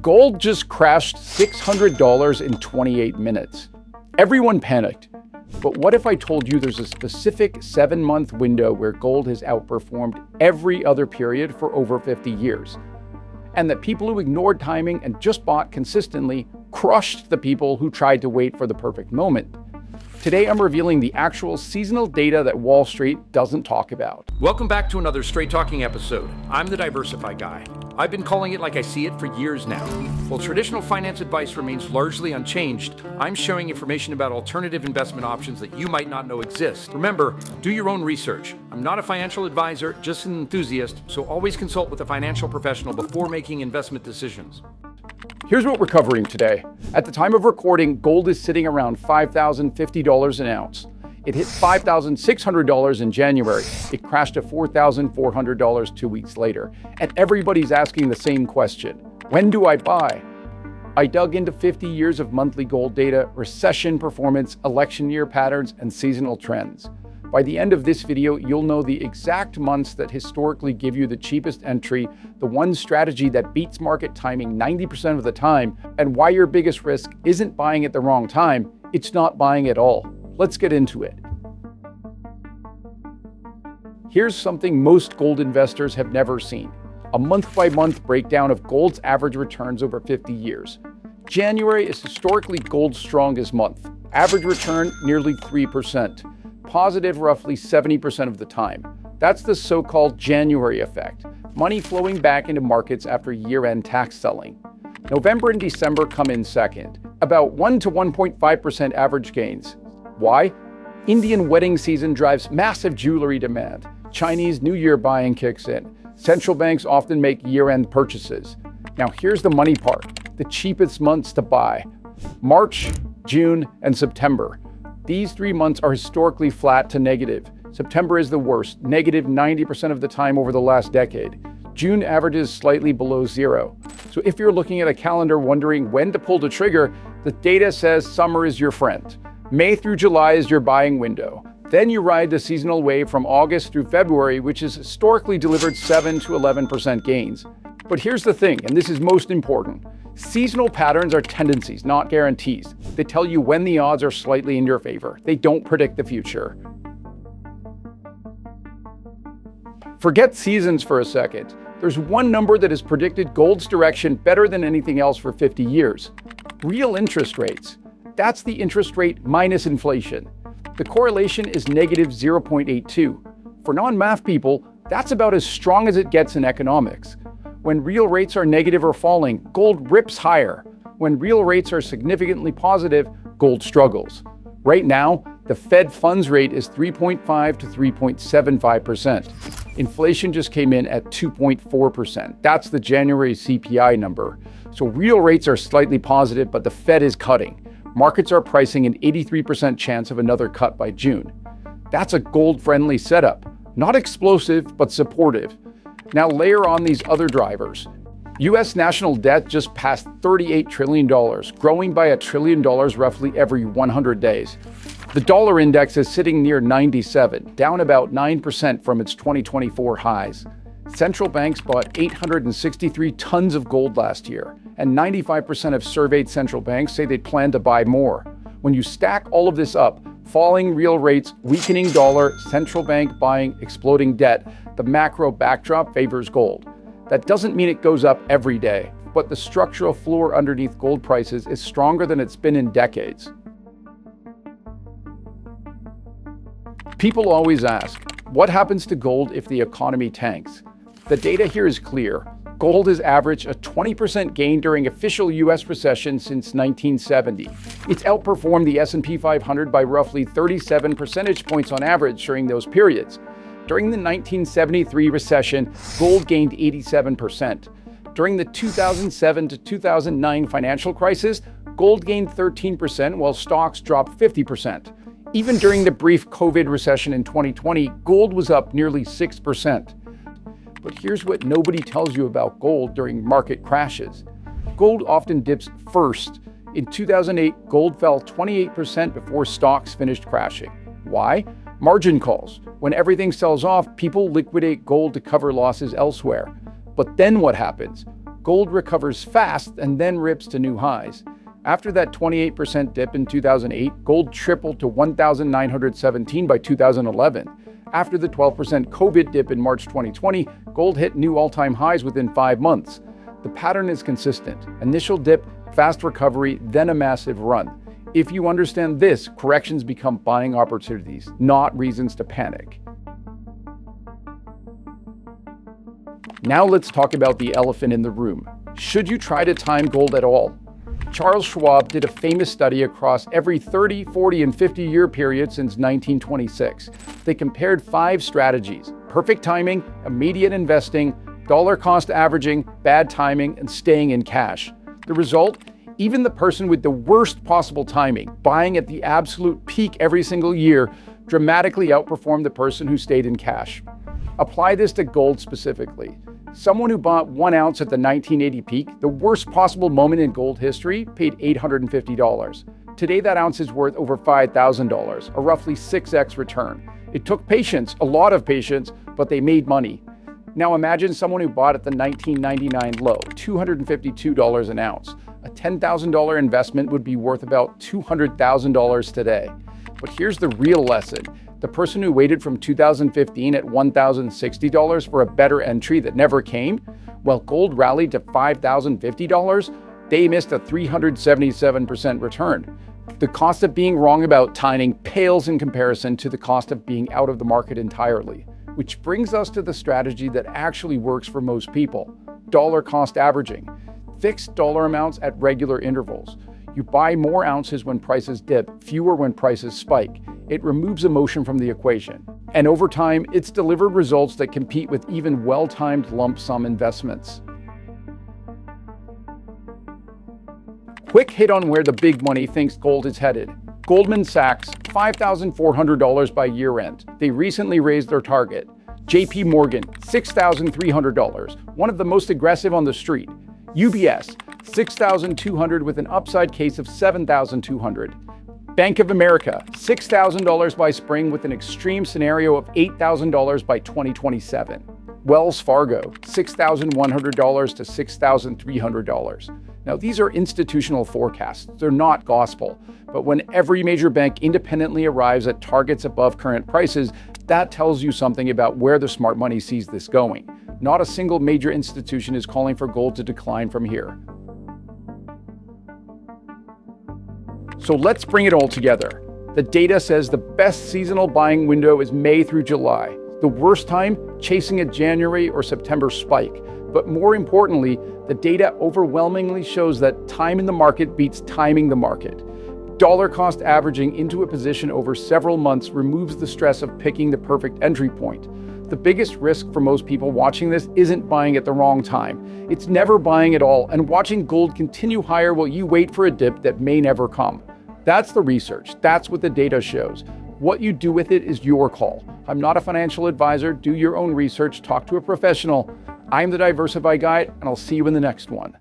Gold just crashed $600 in 28 minutes. Everyone panicked. But what if I told you there's a specific 7-month window where gold has outperformed every other period for over 50 years? And that people who ignored timing and just bought consistently crushed the people who tried to wait for the perfect moment. Today, I'm revealing the actual seasonal data that Wall Street doesn't talk about. Welcome back to another Straight Talking episode. I'm the Diversify Guy. I've been calling it like I see it for years now. While traditional finance advice remains largely unchanged, I'm sharing information about alternative investment options that you might not know exist. Remember, do your own research. I'm not a financial advisor, just an enthusiast, so always consult with a financial professional before making investment decisions. Here's what we're covering today. At the time of recording, gold is sitting around $5,050 an ounce. It hit $5,600 in January. It crashed to $4,400 2 weeks later. And everybody's asking the same question. When do I buy? I dug into 50 years of monthly gold data, recession performance, election year patterns, and seasonal trends. By the end of this video, you'll know the exact months that historically give you the cheapest entry, the one strategy that beats market timing 90% of the time, and why your biggest risk isn't buying at the wrong time, it's not buying at all. Let's get into it. Here's something most gold investors have never seen: a month-by-month breakdown of gold's average returns over 50 years. January is historically gold's strongest month. Average return nearly 3%. Positive roughly 70% of the time. That's the so-called January effect, money flowing back into markets after year-end tax selling. November and December come in second, about 1 to 1.5% average gains. Why? Indian wedding season drives massive jewelry demand. Chinese New Year buying kicks in. Central banks often make year-end purchases. Now here's the money part, the cheapest months to buy: March, June, and September. These 3 months are historically flat to negative. September is the worst, negative 90% of the time over the last decade. June averages slightly below zero. So if you're looking at a calendar wondering when to pull the trigger, the data says summer is your friend. May through July is your buying window. Then you ride the seasonal wave from August through February, which has historically delivered 7 to 11% gains. But here's the thing, and this is most important. Seasonal patterns are tendencies, not guarantees. They tell you when the odds are slightly in your favor. They don't predict the future. Forget seasons for a second. There's one number that has predicted gold's direction better than anything else for 50 years. Real interest rates. That's the interest rate minus inflation. The correlation is negative 0.82. For non-math people, that's about as strong as it gets in economics. When real rates are negative or falling, gold rips higher. When real rates are significantly positive, gold struggles. Right now, the Fed funds rate is 3.5 to 3.75%. Inflation just came in at 2.4%. That's the January CPI number. So real rates are slightly positive, but the Fed is cutting. Markets are pricing an 83% chance of another cut by June. That's a gold-friendly setup. Not explosive, but supportive. Now layer on these other drivers. U.S. national debt just passed $38 trillion, growing by $1 trillion roughly every 100 days. The dollar index is sitting near 97, down about 9% from its 2024 highs. Central banks bought 863 tons of gold last year, and 95% of surveyed central banks say they plan to buy more. When you stack all of this up, falling real rates, weakening dollar, central bank buying, exploding debt, the macro backdrop favors gold. That doesn't mean it goes up every day, but the structural floor underneath gold prices is stronger than it's been in decades. People always ask, what happens to gold if the economy tanks? The data here is clear. Gold has averaged a 20% gain during official U.S. recession since 1970. It's outperformed the S&P 500 by roughly 37 percentage points on average during those periods. During the 1973 recession, gold gained 87%. During the 2007 to 2009 financial crisis, gold gained 13% while stocks dropped 50%. Even during the brief COVID recession in 2020, gold was up nearly 6%. But here's what nobody tells you about gold during market crashes. Gold often dips first. In 2008, gold fell 28% before stocks finished crashing. Why? Margin calls. When everything sells off, people liquidate gold to cover losses elsewhere. But then what happens? Gold recovers fast and then rips to new highs. After that 28% dip in 2008, gold tripled to 1,917 by 2011. After the 12% COVID dip in March 2020, gold hit new all-time highs within 5 months. The pattern is consistent. Initial dip, fast recovery, then a massive run. If you understand this, corrections become buying opportunities, not reasons to panic. Now let's talk about the elephant in the room. Should you try to time gold at all? Charles Schwab did a famous study across every 30, 40, and 50-year period since 1926. They compared 5 strategies: perfect timing, immediate investing, dollar cost averaging, bad timing, and staying in cash. The result? Even the person with the worst possible timing, buying at the absolute peak every single year, dramatically outperformed the person who stayed in cash. Apply this to gold specifically. Someone who bought 1 ounce at the 1980 peak, the worst possible moment in gold history, paid $850. Today that ounce is worth over $5,000, a roughly 6x return. It took patience, a lot of patience, but they made money. Now imagine someone who bought at the 1999 low, $252 an ounce. A $10,000 investment would be worth about $200,000 today. But here's the real lesson. The person who waited from 2015 at $1,060 for a better entry that never came, while gold rallied to $5,050, they missed a 377% return. The cost of being wrong about timing pales in comparison to the cost of being out of the market entirely. Which brings us to the strategy that actually works for most people: dollar cost averaging. Fixed dollar amounts at regular intervals. You buy more ounces when prices dip, fewer when prices spike. It removes emotion from the equation. And over time, it's delivered results that compete with even well-timed lump sum investments. Quick hit on where the big money thinks gold is headed. Goldman Sachs, $5,400 by year end. They recently raised their target. JP Morgan, $6,300, one of the most aggressive on the street. UBS, $6,200 with an upside case of $7,200. Bank of America, $6,000 by spring with an extreme scenario of $8,000 by 2027. Wells Fargo, $6,100 to $6,300. Now, these are institutional forecasts. They're not gospel. But when every major bank independently arrives at targets above current prices, that tells you something about where the smart money sees this going. Not a single major institution is calling for gold to decline from here. So let's bring it all together. The data says the best seasonal buying window is May through July. The worst time, chasing a January or September spike. But more importantly, the data overwhelmingly shows that time in the market beats timing the market. Dollar cost averaging into a position over several months removes the stress of picking the perfect entry point. The biggest risk for most people watching this isn't buying at the wrong time. It's never buying at all and watching gold continue higher while you wait for a dip that may never come. That's the research. That's what the data shows. What you do with it is your call. I'm not a financial advisor. Do your own research. Talk to a professional. I'm the Diversify Guide, and I'll see you in the next one.